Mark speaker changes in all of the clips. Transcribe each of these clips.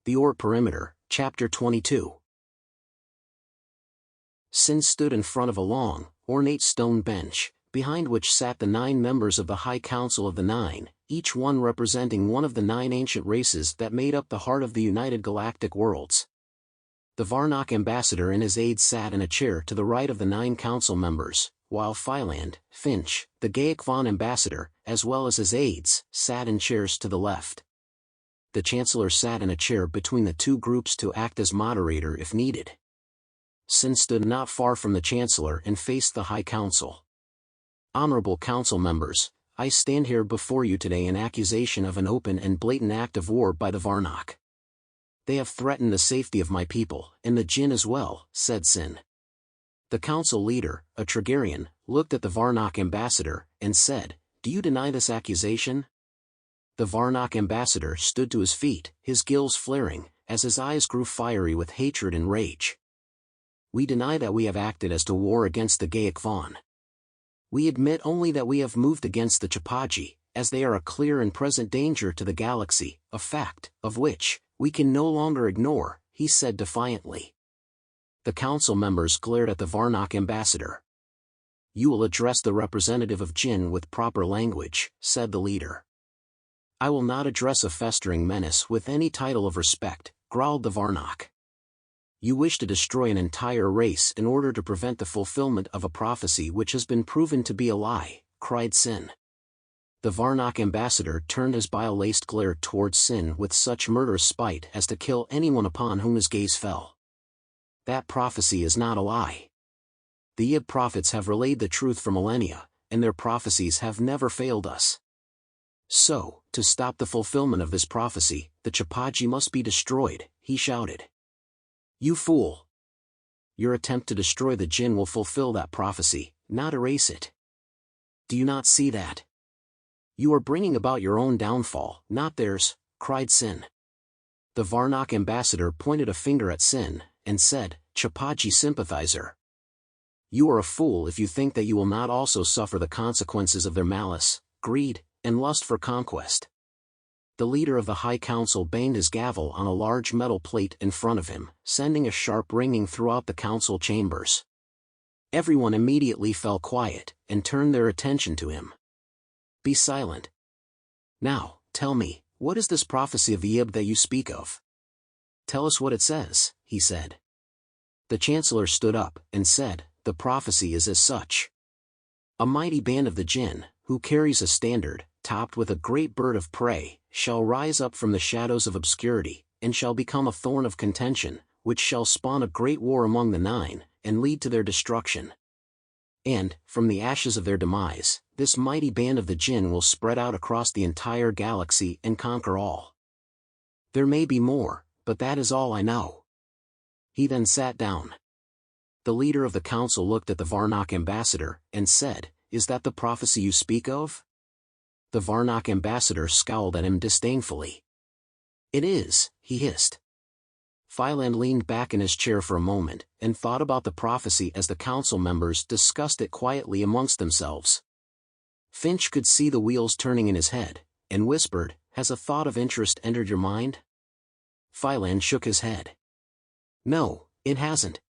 Speaker 1: The Oort Perimeter, Chapter 22. Sin stood in front of a long, ornate stone bench, behind which sat the 9 members of the High Council of the Nine, each one representing one of the 9 ancient races that made up the heart of the United Galactic Worlds. The Varnock ambassador and his aides sat in a chair to the right of the 9 council members, while Philand, Finch, the Gaekvan ambassador, as well as his aides, sat in chairs to the left. The Chancellor sat in a chair between the 2 groups to act as moderator if needed. Sin stood not far from the Chancellor and faced the High Council. Honorable Council members, I stand here before you today in accusation of an open and blatant act of war by the Varnock. They have threatened the safety of my people, and the Jinn as well, said Sin. The council leader, a Trigarian, looked at the Varnock ambassador, and said, "Do you deny this accusation?" The Varnock ambassador stood to his feet, his gills flaring, as his eyes grew fiery with hatred and rage. "We deny that we have acted as to war against the Gaekvan. We admit only that we have moved against the Chapaji, as they are a clear and present danger to the galaxy, a fact, of which, we can no longer ignore," he said defiantly. The council members glared at the Varnock ambassador. "You will address the representative of Jinn with proper language," said the leader. "I will not address a festering menace with any title of respect," growled the Varnock. "You wish to destroy an entire race in order to prevent the fulfillment of a prophecy which has been proven to be a lie," cried Sin. The Varnock ambassador turned his bile-laced glare towards Sin with such murderous spite as to kill anyone upon whom his gaze fell. "That prophecy is not a lie. The Yib prophets have relayed the truth for millennia, and their prophecies have never failed us. So, to stop the fulfillment of this prophecy, the Chapaji must be destroyed," he shouted. "You fool! Your attempt to destroy the Jinn will fulfill that prophecy, not erase it. Do you not see that? You are bringing about your own downfall, not theirs," cried Sin. The Varnock ambassador pointed a finger at Sin, and said, "Chapaji sympathizer. You are a fool if you think that you will not also suffer the consequences of their malice, greed, and lust for conquest." The leader of the High Council banged his gavel on a large metal plate in front of him, sending a sharp ringing throughout the council chambers. Everyone immediately fell quiet, and turned their attention to him. "Be silent. Now, tell me, what is this prophecy of the Yib that you speak of? Tell us what it says," he said. The Chancellor stood up, and said, "The prophecy is as such. A mighty band of the Jinn, who carries a standard, topped with a great bird of prey, shall rise up from the shadows of obscurity, and shall become a thorn of contention, which shall spawn a great war among the 9, and lead to their destruction. And, from the ashes of their demise, this mighty band of the Jinn will spread out across the entire galaxy and conquer all. There may be more, but that is all I know." He then sat down. The leader of the council looked at the Varnock ambassador, and said, "Is that the prophecy you speak of?" The Varnock ambassador scowled at him disdainfully. "It is," he hissed. Philand leaned back in his chair for a moment, and thought about the prophecy as the council members discussed it quietly amongst themselves. Finch could see the wheels turning in his head, and whispered, "Has a thought of interest entered your mind?" Philand shook his head. "No, it hasn't.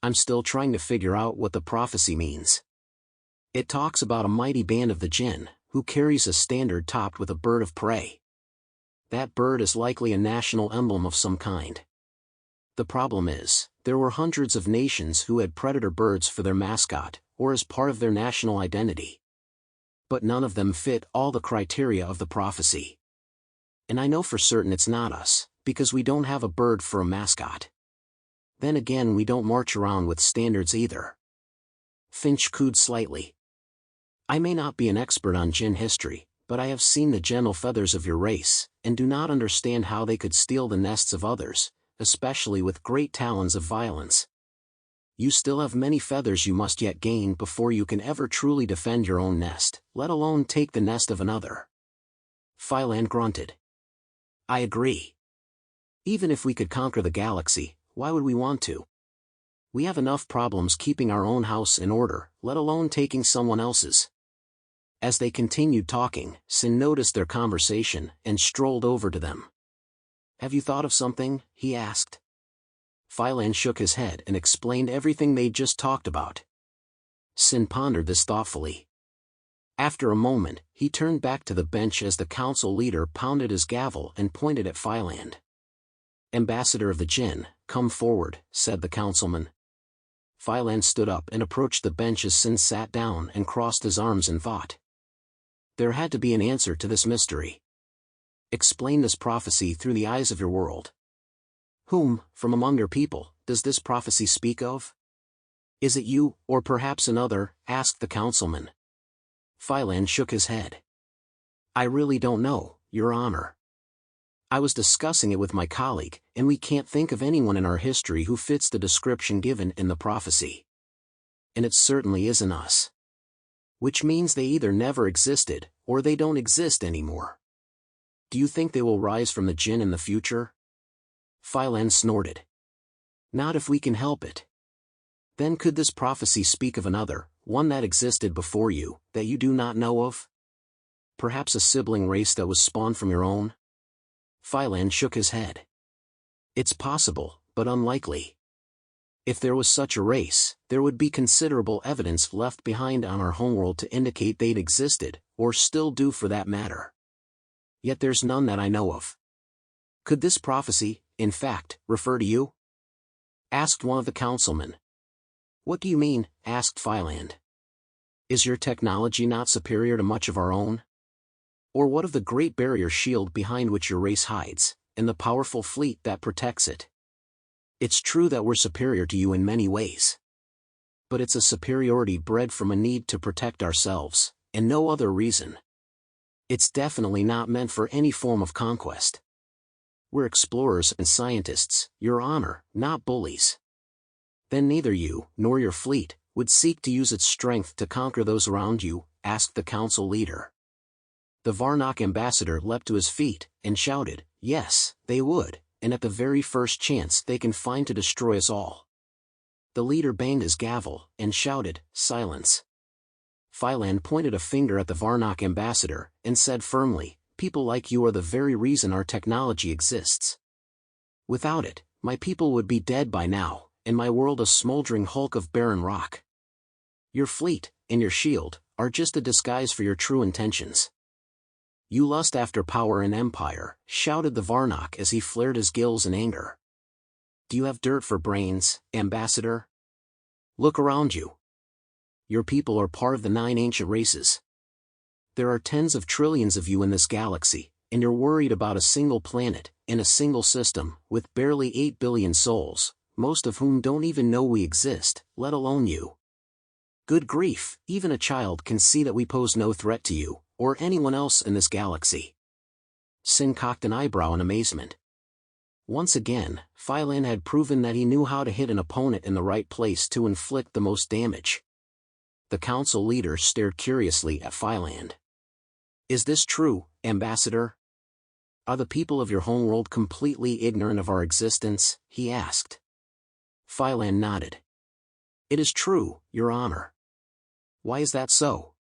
Speaker 1: I'm still trying to figure out what the prophecy means. It talks about a mighty band of the Jinn, who carries a standard topped with a bird of prey. That bird is likely a national emblem of some kind. The problem is, there were hundreds of nations who had predator birds for their mascot, or as part of their national identity. But none of them fit all the criteria of the prophecy. And I know for certain it's not us, because we don't have a bird for a mascot. Then again, we don't march around with standards either." Finch cooed slightly. "I may not be an expert on Jinn history, but I have seen the gentle feathers of your race, and do not understand how they could steal the nests of others, especially with great talons of violence. You still have many feathers you must yet gain before you can ever truly defend your own nest, let alone take the nest of another." Philand grunted. "I agree. Even if we could conquer the galaxy, why would we want to? We have enough problems keeping our own house in order, let alone taking someone else's." As they continued talking, Sin noticed their conversation and strolled over to them. have you thought of something?" he asked. Phylan shook his head and explained everything they'd just talked about. Sin pondered this thoughtfully. After a moment, he turned back to the bench as the council leader pounded his gavel and pointed at Phylan. "Ambassador of the Jinn, come forward," said the councilman. Phylan stood up and approached the bench as Sin sat down and crossed his arms in thought. There had to be an answer to this mystery. Explain this prophecy through the eyes of your world. Whom, from among your people, does this prophecy speak of? Is it you, or perhaps another? Asked the councilman. Phylan shook his head. I really don't know, Your Honor. I was discussing it with my colleague, and we can't think of anyone in our history who fits the description given in the prophecy. And it certainly isn't us. Which means they either never existed, or they don't exist anymore. Do you think they will rise from the Jinn in the future? Phylan snorted. Not if we can help it. Then could this prophecy speak of another, one that existed before you, that you do not know of? Perhaps a sibling race that was spawned from your own? Phylan shook his head. It's possible, but unlikely. If there was such a race, there would be considerable evidence left behind on our homeworld to indicate they'd existed, or still do for that matter. Yet there's none that I know of. Could this prophecy, in fact, refer to you? Asked one of the councilmen. What do you mean? Asked Phylan. Is your technology not superior to much of our own? Or what of the great barrier shield behind which your race hides, and the powerful fleet that protects it? It's true that we're superior to you in many ways. But it's a superiority bred from a need to protect ourselves, and no other reason. It's definitely not meant for any form of conquest. We're explorers and scientists, Your Honor, not bullies. Then neither you, nor your fleet, would seek to use its strength to conquer those around you? Asked the council leader. The Varnock ambassador leapt to his feet, and shouted, yes, they would, and at the very first chance they can find to destroy us all. The leader banged his gavel, and shouted, silence. Phylan pointed a finger at the Varnock ambassador, and said firmly, people like you are the very reason our technology exists. Without it, my people would be dead by now, and my world a smoldering hulk of barren rock. Your fleet, and your shield, are just a disguise for your true intentions. You lust after power and empire, shouted the Varnock as he flared his gills in anger. Do you have dirt for brains, ambassador? Look around you. Your people are part of the 9 ancient races. There are tens of trillions of you in this galaxy, and you're worried about a single planet, in a single system, with barely 8 billion souls, most of whom don't even know we exist, let alone you. Good grief, even a child can see that we pose no threat to you, or anyone else in this galaxy. Sin cocked an eyebrow in amazement. Once again, Phylan had proven that he knew how to hit an opponent in the right place to inflict the most damage. The council leader stared curiously at Phylan. Is this true, Ambassador? Are the people of your homeworld completely ignorant of our existence? He asked. Phylan nodded. It is true, Your Honor. Why is that so?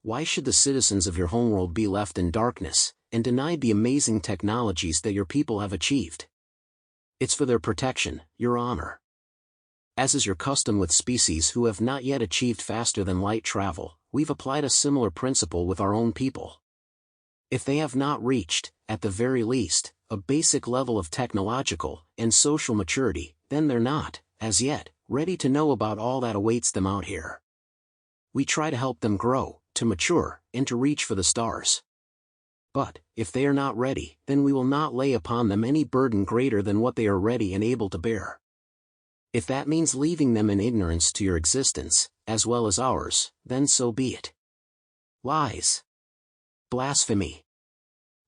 Speaker 1: Why should the citizens of your homeworld be left in darkness, and denied the amazing technologies that your people have achieved? It's for their protection, Your Honor. As is your custom with species who have not yet achieved faster than light travel, we've applied a similar principle with our own people. If they have not reached, at the very least, a basic level of technological and social maturity, then they're not, as yet, ready to know about all that awaits them out here. We try to help them grow, to mature, and to reach for the stars. But, if they are not ready, then we will not lay upon them any burden greater than what they are ready and able to bear. If that means leaving them in ignorance to your existence, as well as ours, then so be it. Lies. Blasphemy.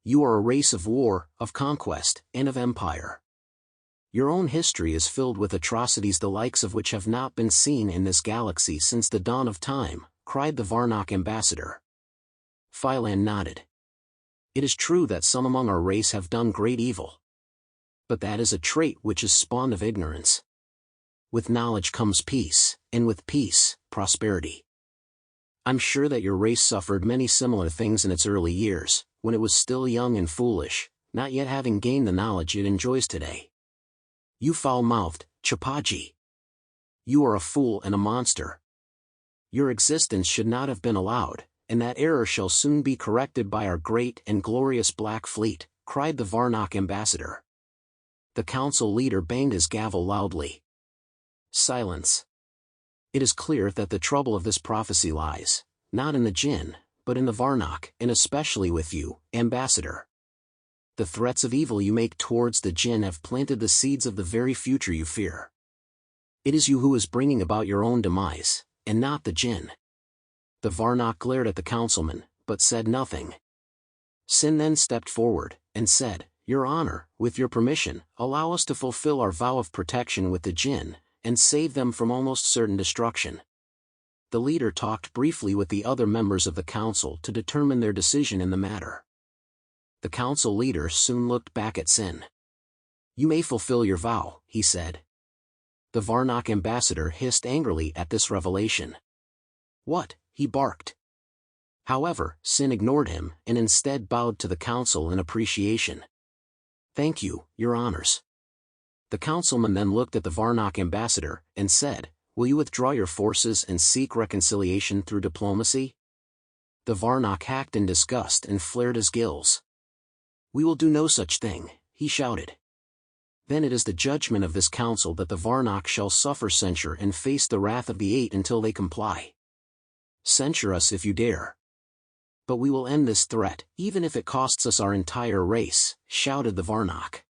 Speaker 1: You are a race of war, of conquest, and of empire. Your own history is filled with atrocities the likes of which have not been seen in this galaxy since the dawn of time, cried the Varnock ambassador. Phylan nodded. It is true that some among our race have done great evil. But that is a trait which is spawned of ignorance. With knowledge comes peace, and with peace, prosperity. I'm sure that your race suffered many similar things in its early years, when it was still young and foolish, not yet having gained the knowledge it enjoys today. You foul-mouthed, Chapaji! You are a fool and a monster. Your existence should not have been allowed, and that error shall soon be corrected by our great and glorious Black Fleet, cried the Varnock ambassador. The council leader banged his gavel loudly. Silence. It is clear that the trouble of this prophecy lies, not in the Jinn, but in the Varnock, and especially with you, ambassador. The threats of evil you make towards the Jinn have planted the seeds of the very future you fear. It is you who is bringing about your own demise, and not the Jinn. The Varnock glared at the councilman, but said nothing. Sin then stepped forward, and said, Your Honor, with your permission, allow us to fulfill our vow of protection with the Jinn, and save them from almost certain destruction. The leader talked briefly with the other members of the council to determine their decision in the matter. The council leader soon looked back at Sin. You may fulfill your vow, he said. The Varnock ambassador hissed angrily at this revelation. What? He barked. However, Sin ignored him and instead bowed to the council in appreciation. Thank you, Your Honors. The councilman then looked at the Varnock ambassador and said, Will you withdraw your forces and seek reconciliation through diplomacy? The Varnock hacked in disgust and flared his gills. We will do no such thing, he shouted. Then it is the judgment of this council that the Varnock shall suffer censure and face the wrath of the Eight until they comply. Censure us if you dare. But we will end this threat, even if it costs us our entire race, shouted the Varnock.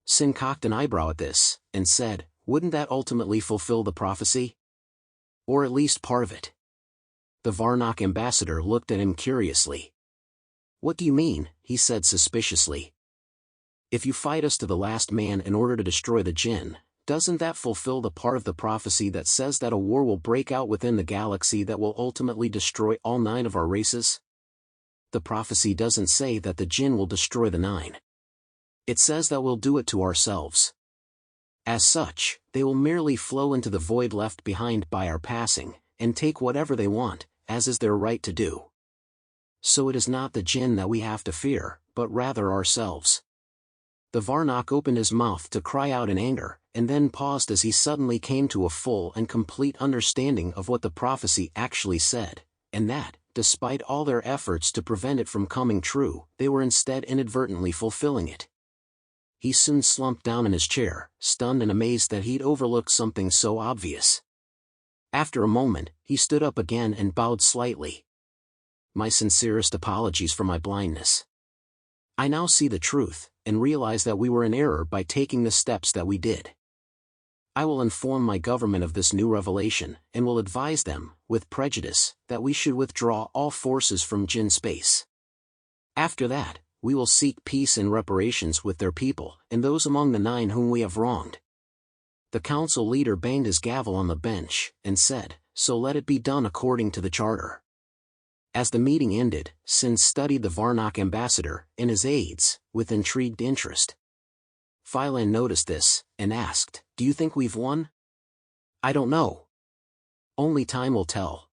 Speaker 1: Sin cocked an eyebrow at this, and said, Wouldn't that ultimately fulfill the prophecy? Or at least part of it? The Varnock ambassador looked at him curiously. What do you mean? He said suspiciously. If you fight us to the last man in order to destroy the Jinn, doesn't that fulfill the part of the prophecy that says that a war will break out within the galaxy that will ultimately destroy all 9 of our races? The prophecy doesn't say that the Jinn will destroy the 9. It says that we'll do it to ourselves. As such, they will merely flow into the void left behind by our passing, and take whatever they want, as is their right to do. So it is not the Jinn that we have to fear, but rather ourselves. The Varnock opened his mouth to cry out in anger, and then paused as he suddenly came to a full and complete understanding of what the prophecy actually said, and that, despite all their efforts to prevent it from coming true, they were instead inadvertently fulfilling it. He soon slumped down in his chair, stunned and amazed that he'd overlooked something so obvious. After a moment, he stood up again and bowed slightly. My sincerest apologies for my blindness. I now see the truth, and realize that we were in error by taking the steps that we did. I will inform my government of this new revelation, and will advise them, with prejudice, that we should withdraw all forces from Jinn space. After that, we will seek peace and reparations with their people, and those among the 9 whom we have wronged. The council leader banged his gavel on the bench, and said, So let it be done according to the charter. As the meeting ended, Sin studied the Varnock ambassador and his aides, with intrigued interest. Phylan noticed this, and asked, Do you think we've won? I don't know. Only time will tell.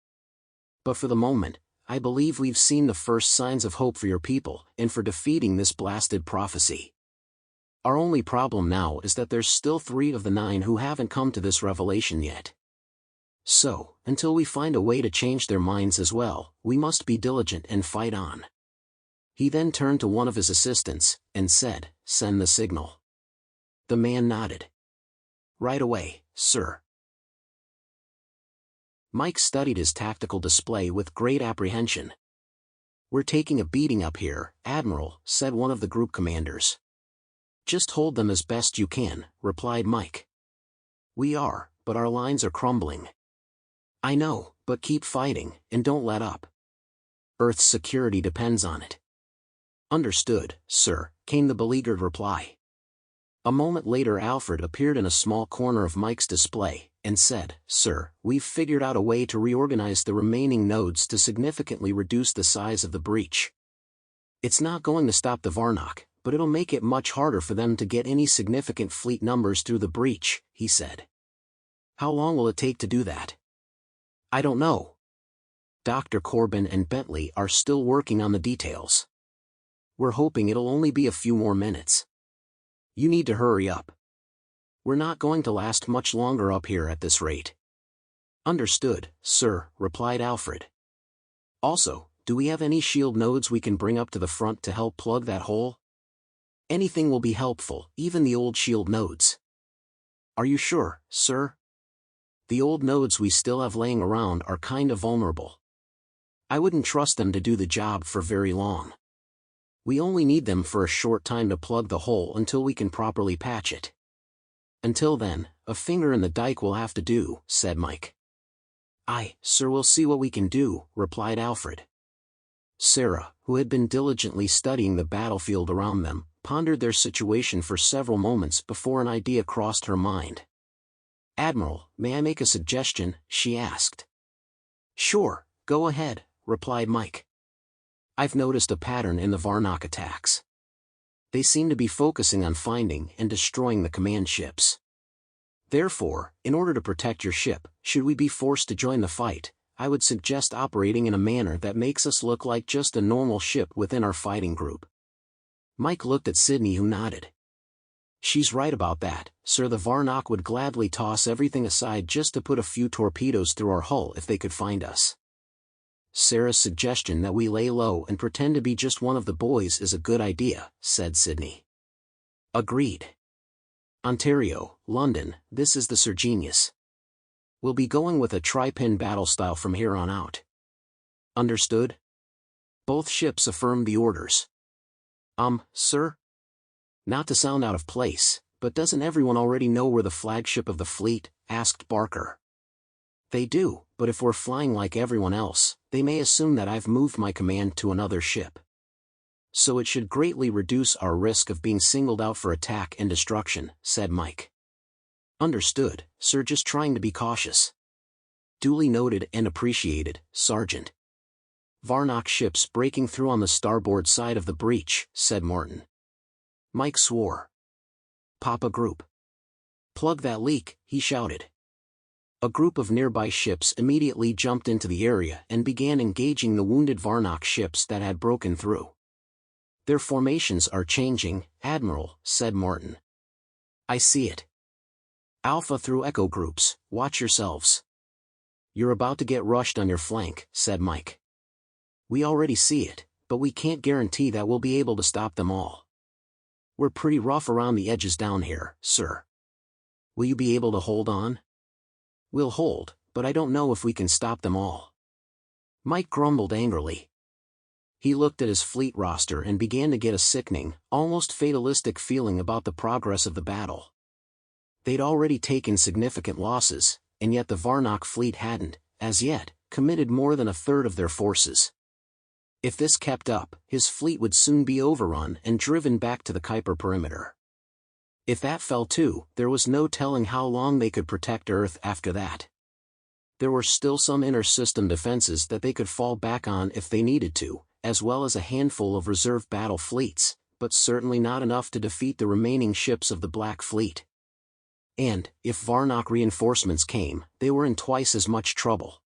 Speaker 1: But for the moment, I believe we've seen the first signs of hope for your people, and for defeating this blasted prophecy. Our only problem now is that there's still 3 of the 9 who haven't come to this revelation yet. So, until we find a way to change their minds as well, we must be diligent and fight on. He then turned to one of his assistants, and said, Send the signal. The man nodded. Right away, sir. Mike studied his tactical display with great apprehension. We're taking a beating up here, Admiral, said one of the group commanders. Just hold them as best you can, replied Mike. We are, but our lines are crumbling. I know, but keep fighting, and don't let up. Earth's security depends on it. Understood, sir, came the beleaguered reply. A moment later Alfred appeared in a small corner of Mike's display, and said, Sir, we've figured out a way to reorganize the remaining nodes to significantly reduce the size of the breach. It's not going to stop the Varnock, but it'll make it much harder for them to get any significant fleet numbers through the breach, he said. How long will it take to do that? I don't know. Dr. Corbin and Bentley are still working on the details. We're hoping it'll only be a few more minutes. You need to hurry up. We're not going to last much longer up here at this rate. Understood, sir, replied Alfred. Also, do we have any shield nodes we can bring up to the front to help plug that hole? Anything will be helpful, even the old shield nodes. Are you sure, sir? The old nodes we still have laying around are kind of vulnerable. I wouldn't trust them to do the job for very long. We only need them for a short time to plug the hole until we can properly patch it. Until then, a finger in the dike will have to do, said Mike. Aye, sir, we'll see what we can do, replied Alfred. Sarah, who had been diligently studying the battlefield around them, pondered their situation for several moments before an idea crossed her mind. Admiral, may I make a suggestion? She asked. Sure, go ahead, replied Mike. I've noticed a pattern in the Varnock attacks. They seem to be focusing on finding and destroying the command ships. Therefore, in order to protect your ship, should we be forced to join the fight, I would suggest operating in a manner that makes us look like just a normal ship within our fighting group. Mike looked at Sydney, who nodded. She's right about that, sir. The Varnock would gladly toss everything aside just to put a few torpedoes through our hull if they could find us. Sarah's suggestion that we lay low and pretend to be just one of the boys is a good idea, said Sydney. Agreed. Ontario, London, this is the Sir Genius. We'll be going with a tri-pin battle style from here on out. Understood? Both ships affirmed the orders. Sir? Not to sound out of place, but doesn't everyone already know we're the flagship of the fleet? Asked Barker. They do, but if we're flying like everyone else, they may assume that I've moved my command to another ship. So it should greatly reduce our risk of being singled out for attack and destruction, said Mike. Understood, sir, just trying to be cautious. Duly noted and appreciated, Sergeant. Varnock ships breaking through on the starboard side of the breach, said Morton. Mike swore. Pop a group. Plug that leak, he shouted. A group of nearby ships immediately jumped into the area and began engaging the wounded Varnock ships that had broken through. Their formations are changing, Admiral, said Morton. I see it. Alpha through Echo groups, watch yourselves. You're about to get rushed on your flank, said Mike. We already see it, but we can't guarantee that we'll be able to stop them all. We're pretty rough around the edges down here, sir. Will you be able to hold on? We'll hold, but I don't know if we can stop them all. Mike grumbled angrily. He looked at his fleet roster and began to get a sickening, almost fatalistic feeling about the progress of the battle. They'd already taken significant losses, and yet the Varnock fleet hadn't, as yet, committed more than a third of their forces. If this kept up, his fleet would soon be overrun and driven back to the Kuiper perimeter. If that fell too, there was no telling how long they could protect Earth after that. There were still some inter-system defenses that they could fall back on if they needed to, as well as a handful of reserve battle fleets, but certainly not enough to defeat the remaining ships of the Black Fleet. And, if Varnock reinforcements came, they were in twice as much trouble.